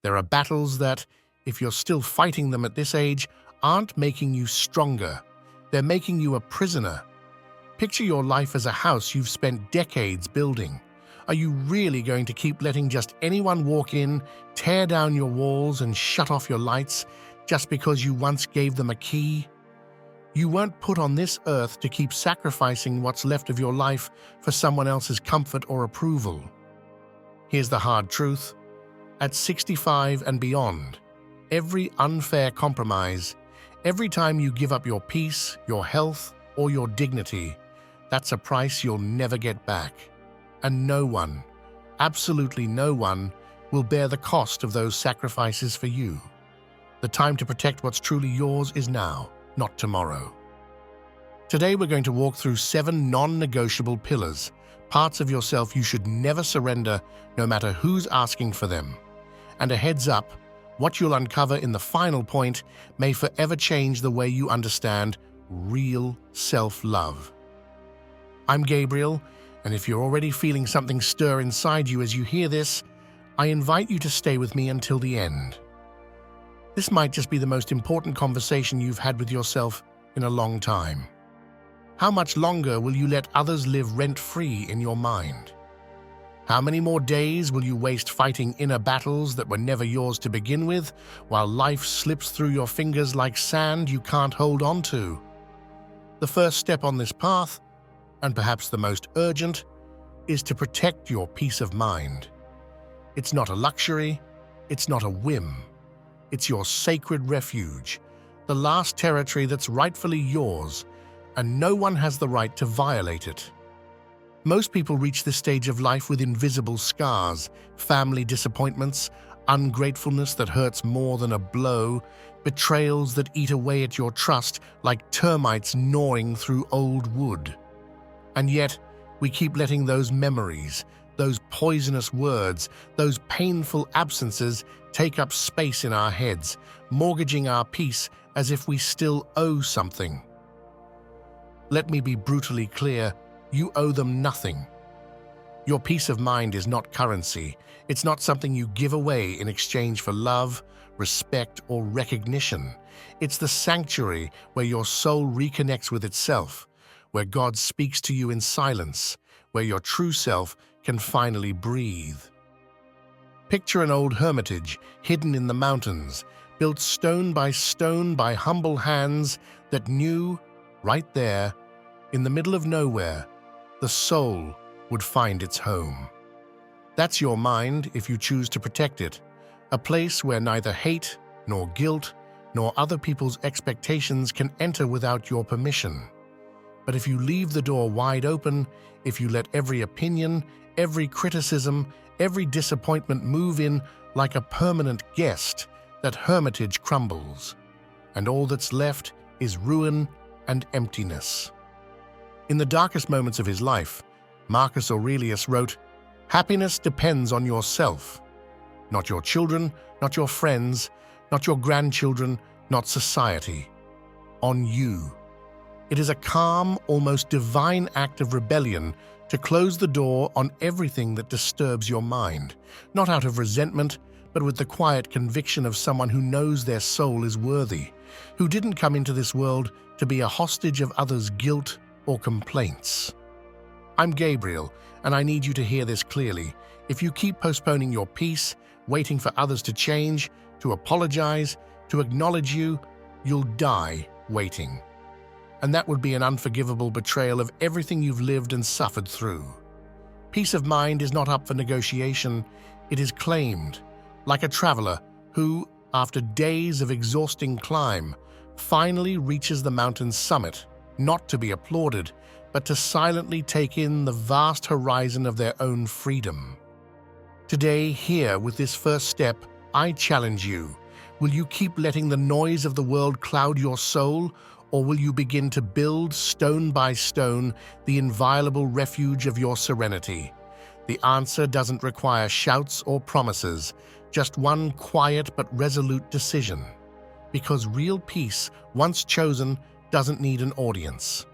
There are battles that, if you're still fighting them at this age, aren't making you stronger. They're making you a prisoner. Picture your life as a house you've spent decades building. Are you really going to keep letting just anyone walk in, tear down your walls, and shut off your lights just because you once gave them a key? You weren't put on this earth to keep sacrificing what's left of your life for someone else's comfort or approval. Here's the hard truth. At 65 and beyond, every unfair compromise, every time you give up your peace, your health, or your dignity, that's a price you'll never get back. And no one, absolutely no one, will bear the cost of those sacrifices for you. The time to protect what's truly yours is now, not tomorrow. Today we're going to walk through 7 non-negotiable pillars, parts of yourself you should never surrender no matter who's asking for them. And a heads up, what you'll uncover in the final point may forever change the way you understand real self-love. I'm Gabriel, and if you're already feeling something stir inside you as you hear this, I invite you to stay with me until the end. This might just be the most important conversation you've had with yourself in a long time. How much longer will you let others live rent-free in your mind? How many more days will you waste fighting inner battles that were never yours to begin with, while life slips through your fingers like sand you can't hold on to? The first step on this path, and perhaps the most urgent, is to protect your peace of mind. It's not a luxury, it's not a whim. It's your sacred refuge, the last territory that's rightfully yours, and no one has the right to violate it. Most people reach this stage of life with invisible scars, family disappointments, ungratefulness that hurts more than a blow, betrayals that eat away at your trust like termites gnawing through old wood. And yet, we keep letting those memories, those poisonous words, those painful absences take up space in our heads, mortgaging our peace as if we still owe something. Let me be brutally clear, you owe them nothing. Your peace of mind is not currency. It's not something you give away in exchange for love, respect, or recognition. It's the sanctuary where your soul reconnects with itself, where God speaks to you in silence, where your true self can finally breathe. Picture an old hermitage hidden in the mountains, built stone by humble hands that knew, right there, in the middle of nowhere, the soul would find its home. That's your mind if you choose to protect it, a place where neither hate, nor guilt, nor other people's expectations can enter without your permission. But if you leave the door wide open, if you let every opinion, every criticism, every disappointment move in like a permanent guest, that hermitage crumbles, and all that's left is ruin and emptiness. In the darkest moments of his life, Marcus Aurelius wrote, "Happiness depends on yourself, not your children, not your friends, not your grandchildren, not society, on you." It is a calm, almost divine act of rebellion to close the door on everything that disturbs your mind, not out of resentment, but with the quiet conviction of someone who knows their soul is worthy, who didn't come into this world to be a hostage of others' guilt or complaints. I'm Gabriel, and I need you to hear this clearly. If you keep postponing your peace, waiting for others to change, to apologize, to acknowledge you, you'll die waiting. And that would be an unforgivable betrayal of everything you've lived and suffered through. Peace of mind is not up for negotiation, it is claimed, like a traveler who, after days of exhausting climb, finally reaches the mountain's summit, not to be applauded, but to silently take in the vast horizon of their own freedom. Today, here, with this first step, I challenge you. Will you keep letting the noise of the world cloud your soul, or will you begin to build, stone by stone, the inviolable refuge of your serenity? The answer doesn't require shouts or promises, just one quiet but resolute decision. Because real peace, once chosen, doesn't need an audience.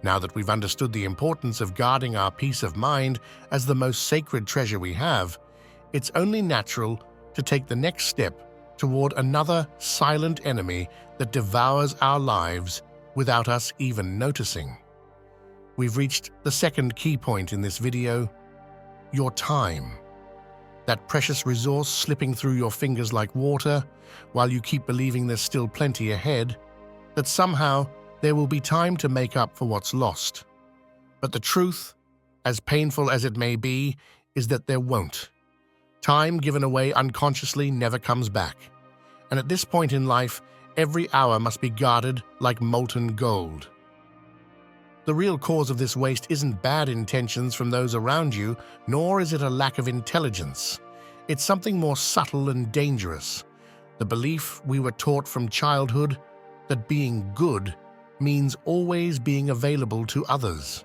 Now that we've understood the importance of guarding our peace of mind as the most sacred treasure we have, it's only natural to take the next step toward another silent enemy that devours our lives without us even noticing. We've reached the second key point in this video: your time. That precious resource slipping through your fingers like water, while you keep believing there's still plenty ahead, that somehow there will be time to make up for what's lost. But the truth, as painful as it may be, is that there won't. Time given away unconsciously never comes back. And at this point in life, every hour must be guarded like molten gold. The real cause of this waste isn't bad intentions from those around you, nor is it a lack of intelligence. It's something more subtle and dangerous. The belief we were taught from childhood that being good means always being available to others.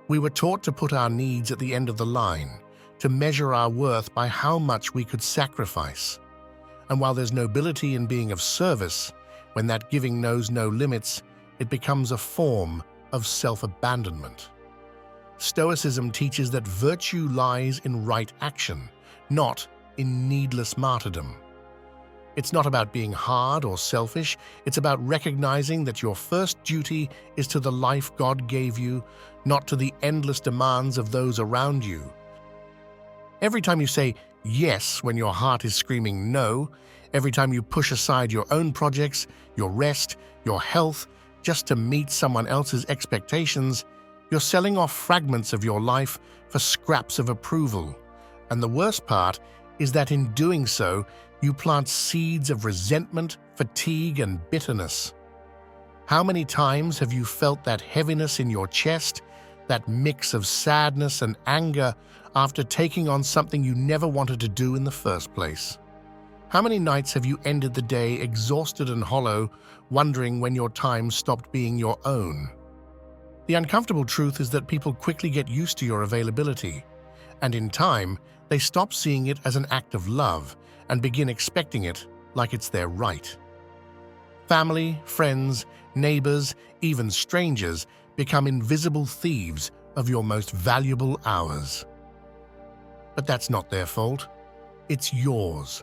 We were taught to put our needs at the end of the line, to measure our worth by how much we could sacrifice. And while there's nobility in being of service, when that giving knows no limits, it becomes a form of self-abandonment. Stoicism teaches that virtue lies in right action, not in needless martyrdom. It's not about being hard or selfish, it's about recognizing that your first duty is to the life God gave you, not to the endless demands of those around you. Every time you say yes when your heart is screaming no, every time you push aside your own projects, your rest, your health, just to meet someone else's expectations, you're selling off fragments of your life for scraps of approval. And the worst part is that in doing so, you plant seeds of resentment, fatigue, and bitterness. How many times have you felt that heaviness in your chest, that mix of sadness and anger after taking on something you never wanted to do in the first place? How many nights have you ended the day exhausted and hollow, wondering when your time stopped being your own? The uncomfortable truth is that people quickly get used to your availability, and in time, they stop seeing it as an act of love and begin expecting it like it's their right. Family, friends, neighbors, even strangers become invisible thieves of your most valuable hours. But that's not their fault. It's yours.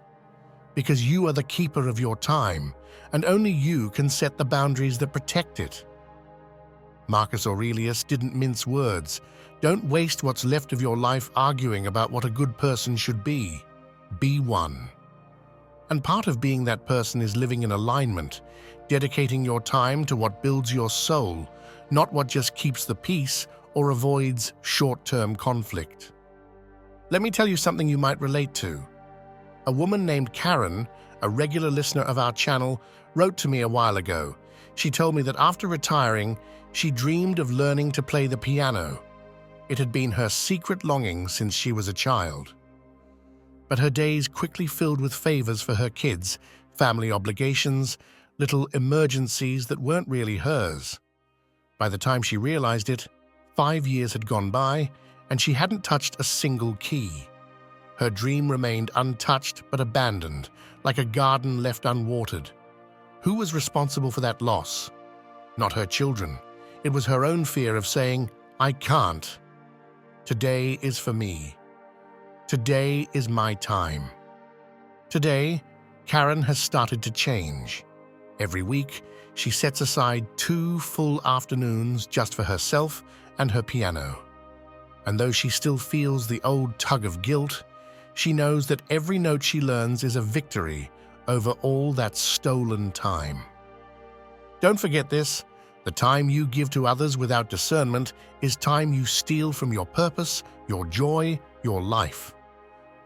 Because you are the keeper of your time, and only you can set the boundaries that protect it. Marcus Aurelius didn't mince words. Don't waste what's left of your life arguing about what a good person should be. Be one. And part of being that person is living in alignment, dedicating your time to what builds your soul, not what just keeps the peace or avoids short-term conflict. Let me tell you something you might relate to. A woman named Karen, a regular listener of our channel, wrote to me a while ago. She told me that after retiring, she dreamed of learning to play the piano. It had been her secret longing since she was a child. But her days quickly filled with favors for her kids, family obligations, little emergencies that weren't really hers. By the time she realized it, 5 years had gone by, and she hadn't touched a single key. Her dream remained untouched but abandoned, like a garden left unwatered. Who was responsible for that loss? Not her children. It was her own fear of saying, "I can't. Today is for me. Today is my time." Today, Karen has started to change. Every week, she sets aside 2 full afternoons just for herself and her piano. And though she still feels the old tug of guilt, she knows that every note she learns is a victory over all that stolen time. Don't forget this: the time you give to others without discernment is time you steal from your purpose, your joy, your life.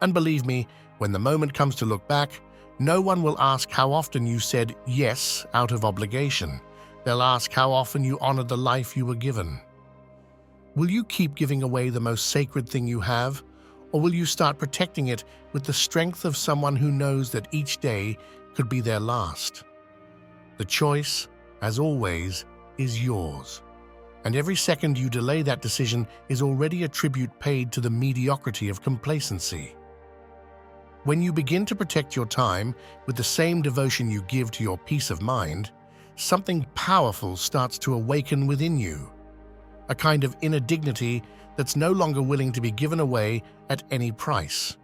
And believe me, when the moment comes to look back, no one will ask how often you said yes out of obligation. They'll ask how often you honored the life you were given. Will you keep giving away the most sacred thing you have, or will you start protecting it with the strength of someone who knows that each day could be their last? The choice, as always, is yours. And every second you delay that decision is already a tribute paid to the mediocrity of complacency. When you begin to protect your time with the same devotion you give to your peace of mind, something powerful starts to awaken within you. A kind of inner dignity that's no longer willing to be given away at any price.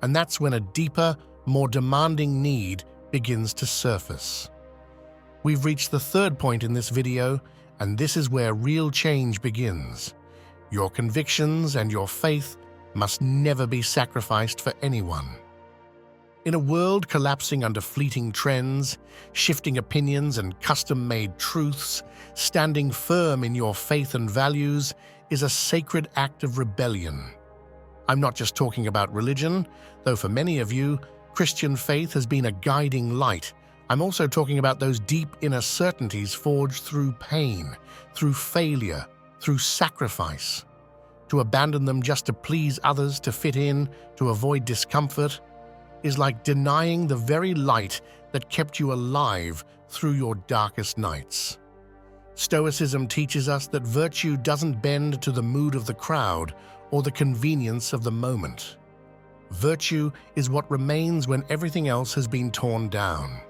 And that's when a deeper, more demanding need begins to surface. We've reached the third point in this video, and this is where real change begins. Your convictions and your faith must never be sacrificed for anyone. In a world collapsing under fleeting trends, shifting opinions and custom-made truths, standing firm in your faith and values is a sacred act of rebellion. I'm not just talking about religion, though for many of you, Christian faith has been a guiding light. I'm also talking about those deep inner certainties forged through pain, through failure, through sacrifice. To abandon them just to please others, to fit in, to avoid discomfort, is like denying the very light that kept you alive through your darkest nights. Stoicism teaches us that virtue doesn't bend to the mood of the crowd or the convenience of the moment. Virtue is what remains when everything else has been torn down.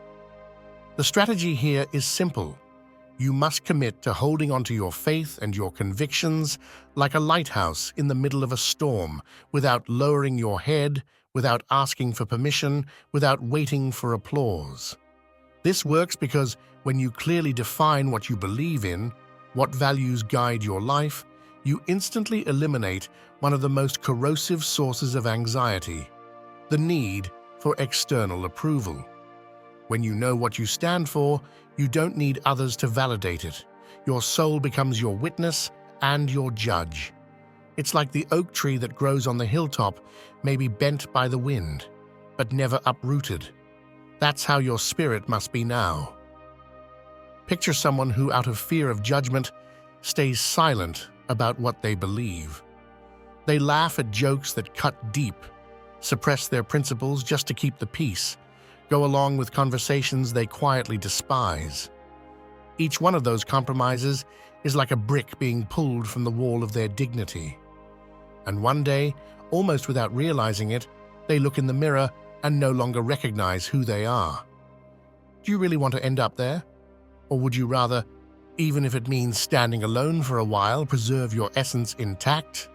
The strategy here is simple. You must commit to holding onto your faith and your convictions like a lighthouse in the middle of a storm, without lowering your head, without asking for permission, without waiting for applause. This works because when you clearly define what you believe in, what values guide your life, you instantly eliminate one of the most corrosive sources of anxiety, the need for external approval. When you know what you stand for, you don't need others to validate it. Your soul becomes your witness and your judge. It's like the oak tree that grows on the hilltop, may be bent by the wind, but never uprooted. That's how your spirit must be now. Picture someone who, out of fear of judgment, stays silent about what they believe. They laugh at jokes that cut deep, suppress their principles just to keep the peace, go along with conversations they quietly despise. Each one of those compromises is like a brick being pulled from the wall of their dignity. And one day, almost without realizing it, they look in the mirror and no longer recognize who they are. Do you really want to end up there? Or would you rather, even if it means standing alone for a while, preserve your essence intact?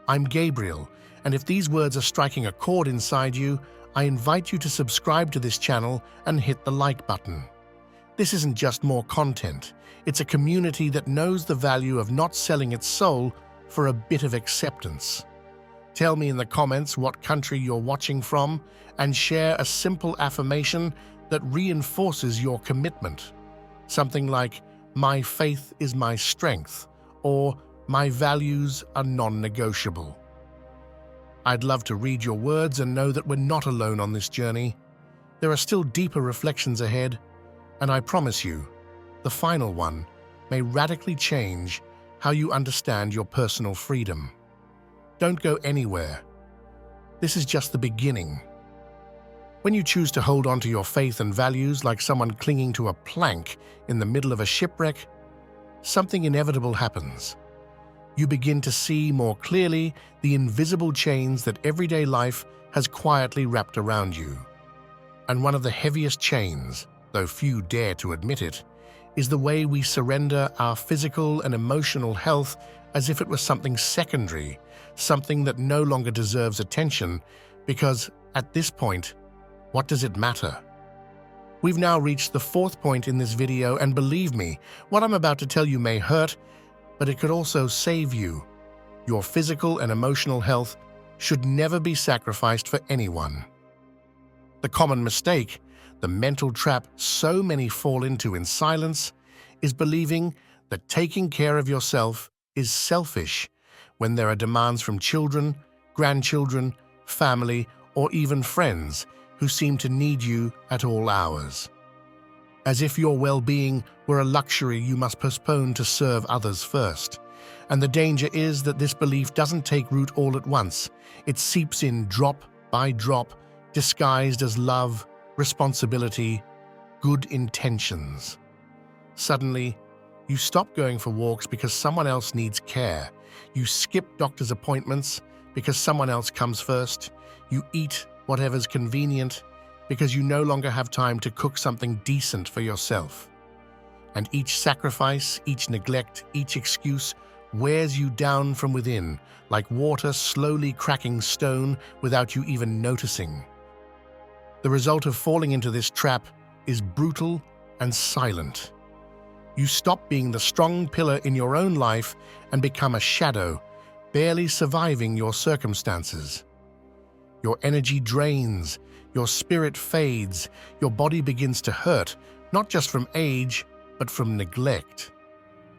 I'm Gabriel, and if these words are striking a chord inside you, I invite you to subscribe to this channel and hit the like button. This isn't just more content, it's a community that knows the value of not selling its soul for a bit of acceptance. Tell me in the comments what country you're watching from and share a simple affirmation that reinforces your commitment. Something like, "My faith is my strength," or "My values are non-negotiable." I'd love to read your words and know that we're not alone on this journey. There are still deeper reflections ahead, and I promise you, the final one may radically change how you understand your personal freedom. Don't go anywhere. This is just the beginning. When you choose to hold on to your faith and values like someone clinging to a plank in the middle of a shipwreck, something inevitable happens. You begin to see more clearly the invisible chains that everyday life has quietly wrapped around you. And one of the heaviest chains, though few dare to admit it, is the way we surrender our physical and emotional health as if it was something secondary, something that no longer deserves attention, because at this point, what does it matter? We've now reached the fourth point in this video, and believe me, what I'm about to tell you may hurt, but it could also save you. Your physical and emotional health should never be sacrificed for anyone. The common mistake, the mental trap so many fall into in silence, is believing that taking care of yourself is selfish when there are demands from children, grandchildren, family, or even friends who seem to need you at all hours. As if your well-being were a luxury you must postpone to serve others first. And the danger is that this belief doesn't take root all at once. It seeps in drop by drop, disguised as love, responsibility, good intentions. Suddenly, you stop going for walks because someone else needs care. You skip doctor's appointments because someone else comes first. You eat whatever's convenient because you no longer have time to cook something decent for yourself. And each sacrifice, each neglect, each excuse wears you down from within, like water slowly cracking stone without you even noticing. The result of falling into this trap is brutal and silent. You stop being the strong pillar in your own life and become a shadow, barely surviving your circumstances. Your energy drains, your spirit fades, your body begins to hurt, not just from age, but from neglect.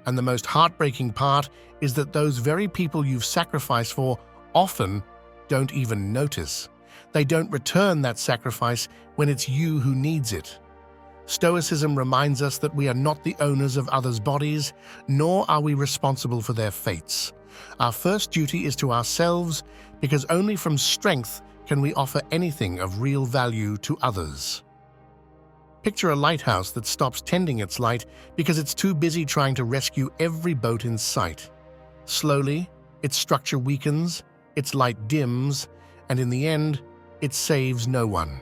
And the most heartbreaking part is that those very people you've sacrificed for often don't even notice. They don't return that sacrifice when it's you who needs it. Stoicism reminds us that we are not the owners of others' bodies, nor are we responsible for their fates. Our first duty is to ourselves, because only from strength can we offer anything of real value to others. Picture a lighthouse that stops tending its light because it's too busy trying to rescue every boat in sight. Slowly, its structure weakens, its light dims, and in the end, it saves no one.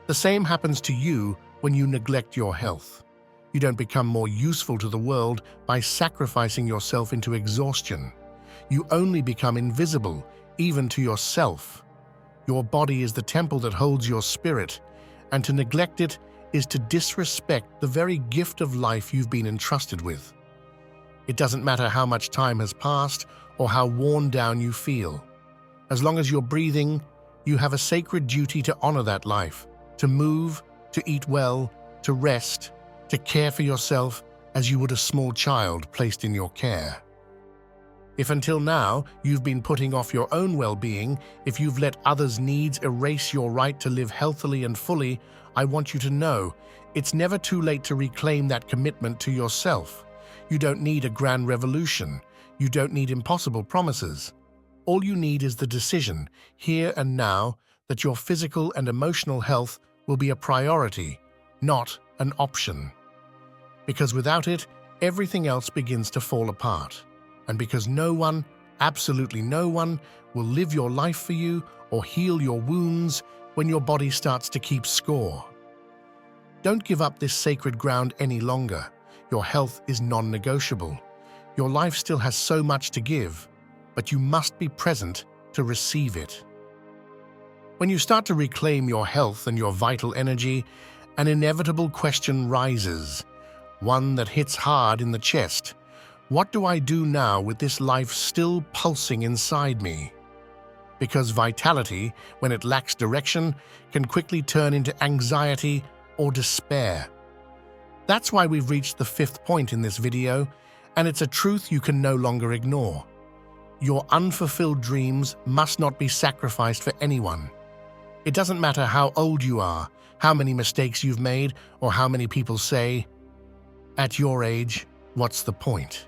The same happens to you when you neglect your health. You don't become more useful to the world by sacrificing yourself into exhaustion. You only become invisible, even to yourself. Your body is the temple that holds your spirit, and to neglect it is to disrespect the very gift of life you've been entrusted with. It doesn't matter how much time has passed or how worn down you feel. As long as you're breathing, you have a sacred duty to honor that life, to move, to eat well, to rest, to care for yourself as you would a small child placed in your care. If until now you've been putting off your own well-being, if you've let others' needs erase your right to live healthily and fully, I want you to know it's never too late to reclaim that commitment to yourself. You don't need a grand revolution. You don't need impossible promises. All you need is the decision, here and now, that your physical and emotional health will be a priority, not an option. Because without it, everything else begins to fall apart. And because no one, absolutely no one, will live your life for you or heal your wounds when your body starts to keep score. Don't give up this sacred ground any longer. Your health is non-negotiable. Your life still has so much to give, but you must be present to receive it. When you start to reclaim your health and your vital energy, an inevitable question rises, one that hits hard in the chest. What do I do now with this life still pulsing inside me? Because vitality, when it lacks direction, can quickly turn into anxiety or despair. That's why we've reached the fifth point in this video, and it's a truth you can no longer ignore. Your unfulfilled dreams must not be sacrificed for anyone. It doesn't matter how old you are, how many mistakes you've made, or how many people say, "At your age, what's the point?"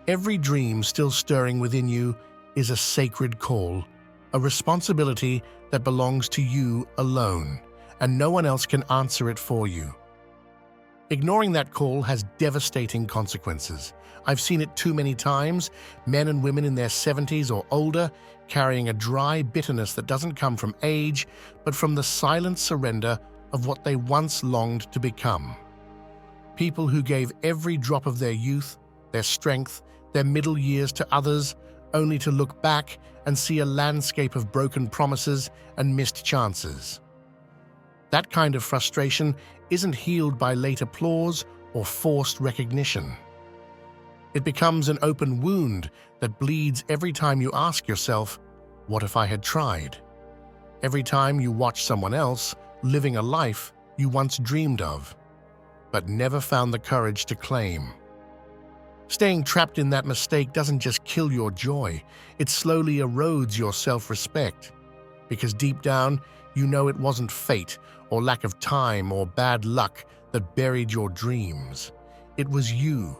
Every dream still stirring within you is a sacred call, a responsibility that belongs to you alone, and no one else can answer it for you. Ignoring that call has devastating consequences. I've seen it too many times, men and women in their 70s or older carrying a dry bitterness that doesn't come from age, but from the silent surrender of what they once longed to become. People who gave every drop of their youth, their strength, their middle years to others, only to look back and see a landscape of broken promises and missed chances. That kind of frustration isn't healed by late applause or forced recognition. It becomes an open wound that bleeds every time you ask yourself, "What if I had tried?" Every time you watch someone else living a life you once dreamed of, but never found the courage to claim. Staying trapped in that mistake doesn't just kill your joy, it slowly erodes your self-respect. Because deep down, you know it wasn't fate or lack of time or bad luck that buried your dreams. It was you.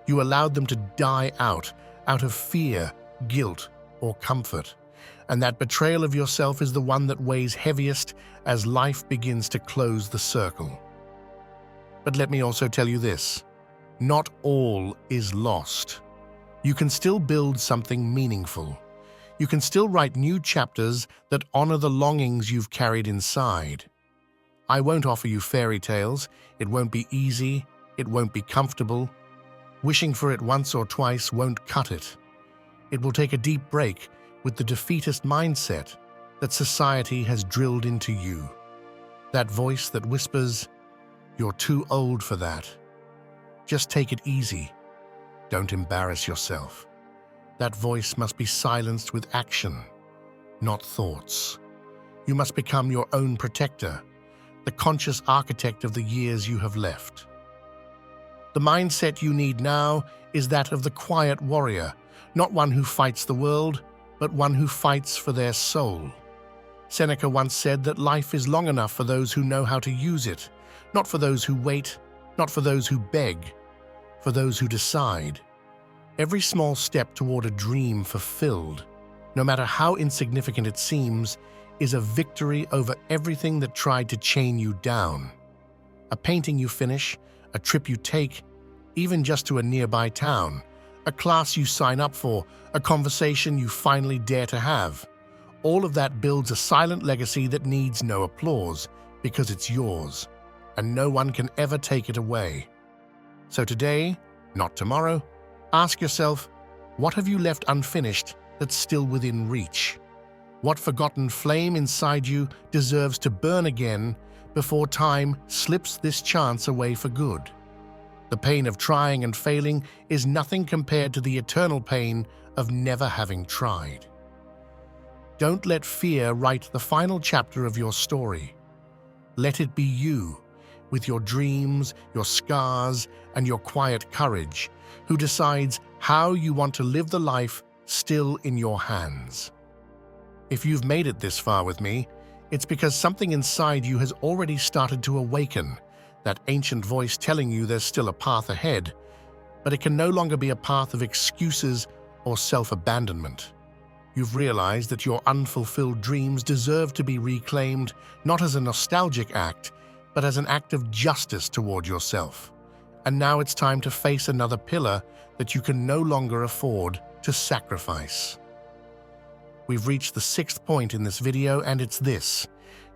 You allowed them to die out of fear, guilt, or comfort. And that betrayal of yourself is the one that weighs heaviest as life begins to close the circle. But let me also tell you this. Not all is lost. You can still build something meaningful. You can still write new chapters that honor the longings you've carried inside. I won't offer you fairy tales. It won't be easy. It won't be comfortable. Wishing for it once or twice won't cut it. It will take a deep break with the defeatist mindset that society has drilled into you. That voice that whispers, "You're too old for that. Just take it easy. Don't embarrass yourself." That voice must be silenced with action, not thoughts. You must become your own protector, the conscious architect of the years you have left. The mindset you need now is that of the quiet warrior, not one who fights the world, but one who fights for their soul. Seneca once said that life is long enough for those who know how to use it, not for those who wait, not for those who beg, for those who decide. Every small step toward a dream fulfilled, no matter how insignificant it seems, is a victory over everything that tried to chain you down. A painting you finish, a trip you take, even just to a nearby town, a class you sign up for, a conversation you finally dare to have. All of that builds a silent legacy that needs no applause because it's yours, and no one can ever take it away. So today, not tomorrow, ask yourself, what have you left unfinished that's still within reach? What forgotten flame inside you deserves to burn again before time slips this chance away for good? The pain of trying and failing is nothing compared to the eternal pain of never having tried. Don't let fear write the final chapter of your story. Let it be you, with your dreams, your scars, and your quiet courage, who decides how you want to live the life still in your hands. If you've made it this far with me, it's because something inside you has already started to awaken, that ancient voice telling you there's still a path ahead, but it can no longer be a path of excuses or self-abandonment. You've realized that your unfulfilled dreams deserve to be reclaimed, not as a nostalgic act, but as an act of justice toward yourself. And now it's time to face another pillar that you can no longer afford to sacrifice. We've reached the 6th point in this video, and it's this: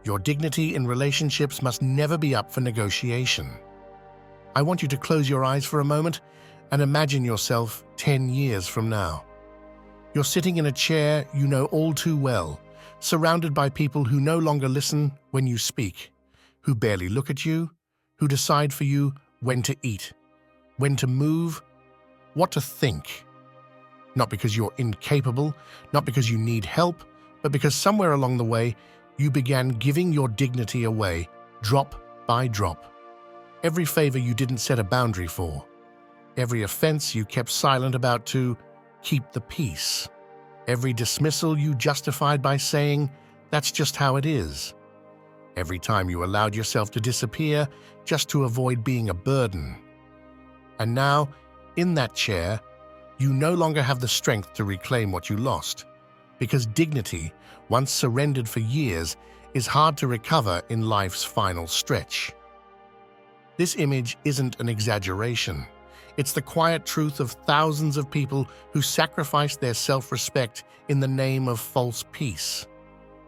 your dignity in relationships must never be up for negotiation. I want you to close your eyes for a moment and imagine yourself 10 years from now. You're sitting in a chair you know all too well, surrounded by people who no longer listen when you speak, who barely look at you, who decide for you when to eat, when to move, what to think. Not because you're incapable, not because you need help, but because somewhere along the way, you began giving your dignity away, drop by drop. Every favor you didn't set a boundary for, every offense you kept silent about to keep the peace, every dismissal you justified by saying, "That's just how it is." Every time you allowed yourself to disappear just to avoid being a burden. And now, in that chair, you no longer have the strength to reclaim what you lost, because dignity, once surrendered for years, is hard to recover in life's final stretch. This image isn't an exaggeration. It's the quiet truth of thousands of people who sacrificed their self-respect in the name of false peace,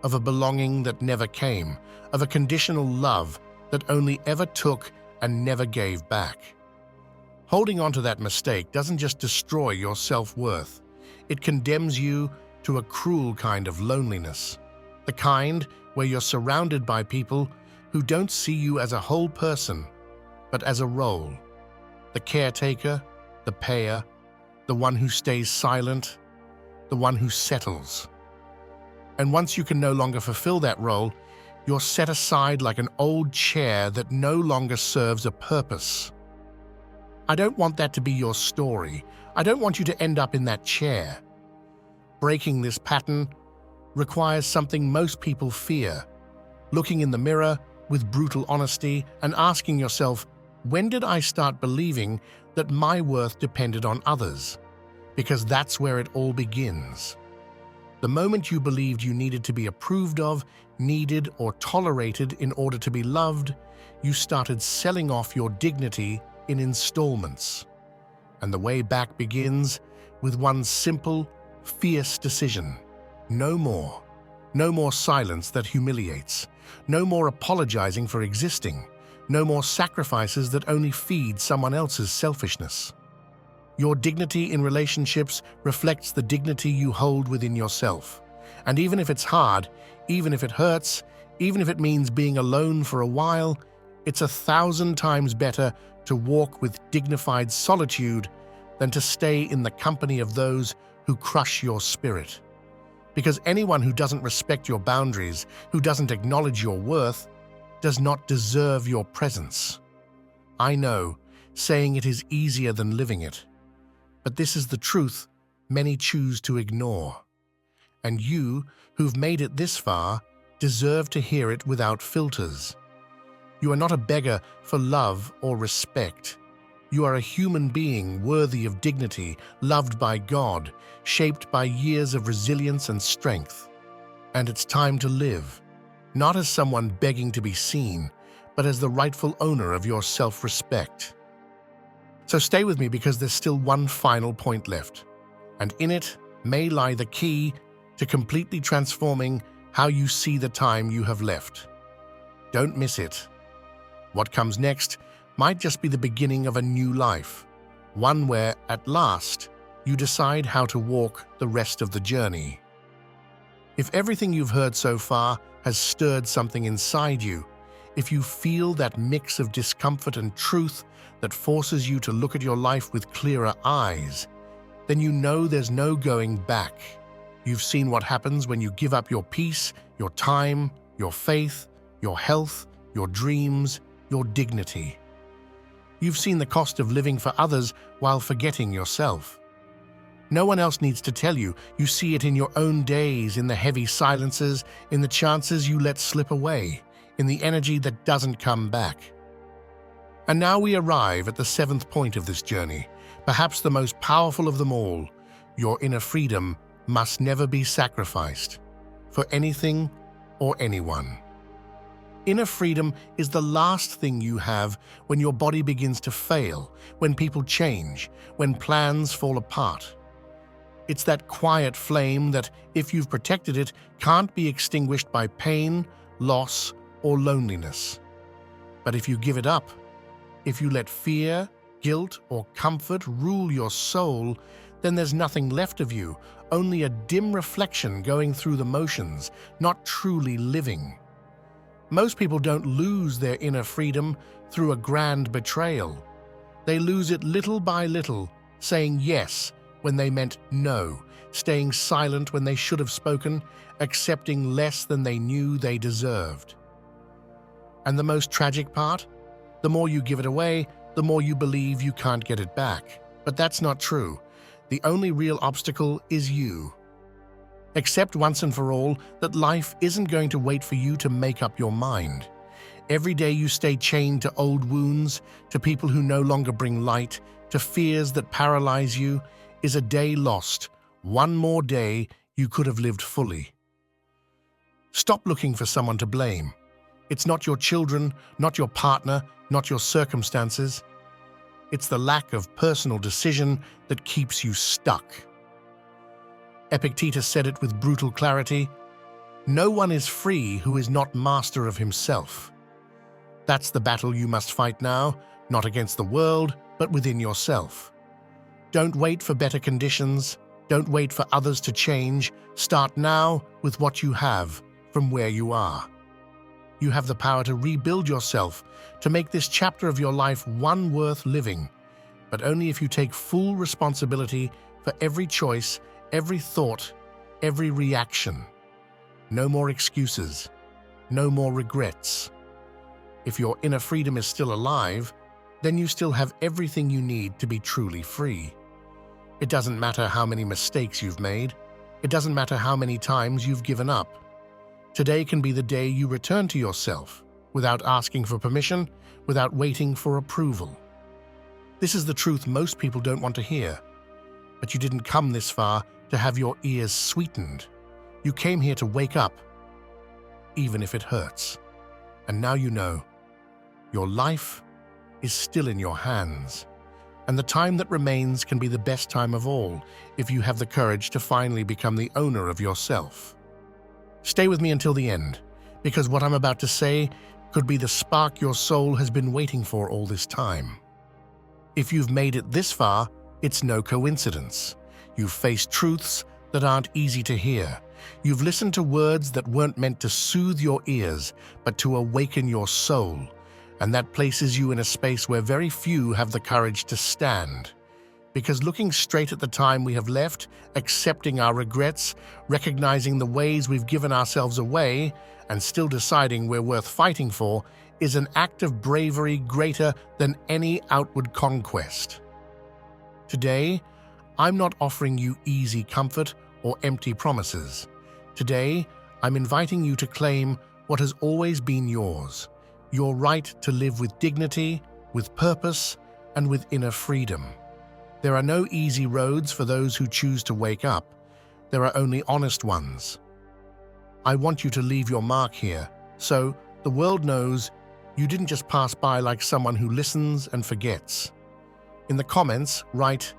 of a belonging that never came, of a conditional love that only ever took and never gave back. Holding on to that mistake doesn't just destroy your self-worth. It condemns you to a cruel kind of loneliness, the kind where you're surrounded by people who don't see you as a whole person, but as a role. The caretaker, the payer, the one who stays silent, the one who settles. And once you can no longer fulfill that role, you're set aside like an old chair that no longer serves a purpose. I don't want that to be your story. I don't want you to end up in that chair. Breaking this pattern requires something most people fear: looking in the mirror with brutal honesty and asking yourself, when did I start believing that my worth depended on others? Because that's where it all begins. The moment you believed you needed to be approved of, needed, or tolerated in order to be loved, you started selling off your dignity in installments. And the way back begins with one simple, fierce decision. No more. No more silence that humiliates. No more apologizing for existing. No more sacrifices that only feed someone else's selfishness. Your dignity in relationships reflects the dignity you hold within yourself. And even if it's hard, even if it hurts, even if it means being alone for a while, it's 1,000 times better to walk with dignified solitude than to stay in the company of those who crush your spirit. Because anyone who doesn't respect your boundaries, who doesn't acknowledge your worth, does not deserve your presence. I know, saying it is easier than living it. But this is the truth many choose to ignore. And you, who've made it this far, deserve to hear it without filters. You are not a beggar for love or respect. You are a human being worthy of dignity, loved by God, shaped by years of resilience and strength. And it's time to live, not as someone begging to be seen, but as the rightful owner of your self-respect. So stay with me because there's still one final point left, and in it may lie the key to completely transforming how you see the time you have left. Don't miss it. What comes next might just be the beginning of a new life, one where, at last, you decide how to walk the rest of the journey. If everything you've heard so far has stirred something inside you, if you feel that mix of discomfort and truth that forces you to look at your life with clearer eyes, then you know there's no going back. You've seen what happens when you give up your peace, your time, your faith, your health, your dreams, your dignity. You've seen the cost of living for others while forgetting yourself. No one else needs to tell you. You see it in your own days, in the heavy silences, in the chances you let slip away, in the energy that doesn't come back. And now we arrive at the 7th point of this journey, perhaps the most powerful of them all. Your inner freedom must never be sacrificed for anything or anyone. Inner freedom is the last thing you have when your body begins to fail, when people change, when plans fall apart. It's that quiet flame that, if you've protected it, can't be extinguished by pain, loss, or loneliness. But if you give it up, if you let fear, guilt, or comfort rule your soul, then there's nothing left of you, only a dim reflection going through the motions, not truly living. Most people don't lose their inner freedom through a grand betrayal. They lose it little by little, saying yes when they meant no, staying silent when they should have spoken, accepting less than they knew they deserved. And the most tragic part? The more you give it away, the more you believe you can't get it back. But that's not true. The only real obstacle is you. Accept once and for all that life isn't going to wait for you to make up your mind. Every day you stay chained to old wounds, to people who no longer bring light, to fears that paralyze you, is a day lost, one more day you could have lived fully. Stop looking for someone to blame. It's not your children, not your partner, not your circumstances. It's the lack of personal decision that keeps you stuck. Epictetus said it with brutal clarity, "No one is free who is not master of himself." That's the battle you must fight now, not against the world, but within yourself. Don't wait for better conditions. Don't wait for others to change. Start now with what you have, from where you are. You have the power to rebuild yourself, to make this chapter of your life one worth living, but only if you take full responsibility for every choice, every thought, every reaction. No more excuses. No more regrets. If your inner freedom is still alive, then you still have everything you need to be truly free. It doesn't matter how many mistakes you've made. It doesn't matter how many times you've given up. Today can be the day you return to yourself, without asking for permission, without waiting for approval. This is the truth most people don't want to hear. But you didn't come this far to have your ears sweetened. You came here to wake up, even if it hurts. And now you know, your life is still in your hands. And the time that remains can be the best time of all if you have the courage to finally become the owner of yourself. Stay with me until the end, because what I'm about to say could be the spark your soul has been waiting for all this time. If you've made it this far, It's no coincidence. You've faced truths that aren't easy to hear. You've listened to words that weren't meant to soothe your ears, but to awaken your soul. And that places you in a space where very few have the courage to stand. Because looking straight at the time we have left, accepting our regrets, recognizing the ways we've given ourselves away, and still deciding we're worth fighting for, is an act of bravery greater than any outward conquest. Today, I'm not offering you easy comfort or empty promises. Today, I'm inviting you to claim what has always been yours, your right to live with dignity, with purpose, and with inner freedom. There are no easy roads for those who choose to wake up. There are only honest ones. I want you to leave your mark here, so the world knows you didn't just pass by like someone who listens and forgets. In the comments, write,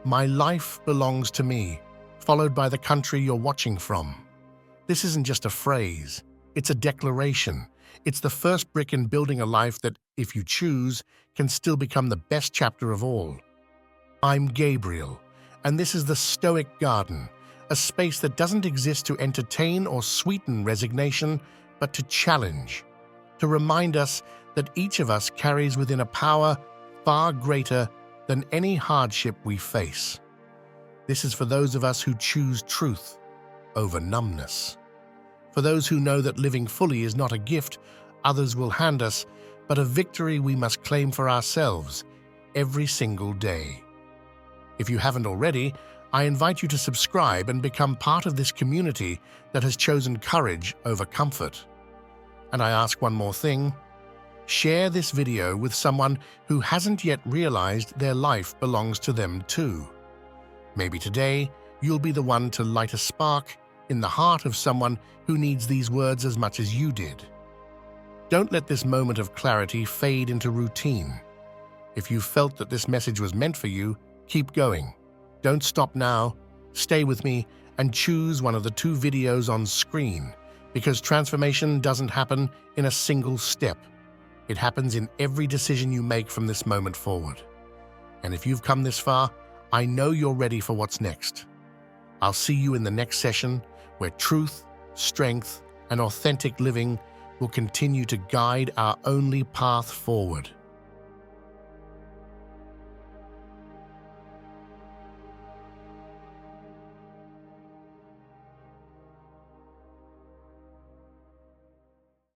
"My life belongs to me," followed by the country you're watching from. This isn't just a phrase, it's a declaration. It's the first brick in building a life that, if you choose, can still become the best chapter of all. I'm Gabriel, and this is the Stoic Garden, a space that doesn't exist to entertain or sweeten resignation, but to challenge, to remind us that each of us carries within a power far greater than any hardship we face. This is for those of us who choose truth over numbness. For those who know that living fully is not a gift others will hand us, but a victory we must claim for ourselves every single day. If you haven't already, I invite you to subscribe and become part of this community that has chosen courage over comfort. And I ask one more thing. Share this video with someone who hasn't yet realized their life belongs to them too. Maybe today, you'll be the one to light a spark in the heart of someone who needs these words as much as you did. Don't let this moment of clarity fade into routine. If you felt that this message was meant for you, keep going. Don't stop now. Stay with me and choose one of the 2 videos on screen, because transformation doesn't happen in a single step. It happens in every decision you make from this moment forward. And if you've come this far, I know you're ready for what's next. I'll see you in the next session, where truth, strength, and authentic living will continue to guide our only path forward.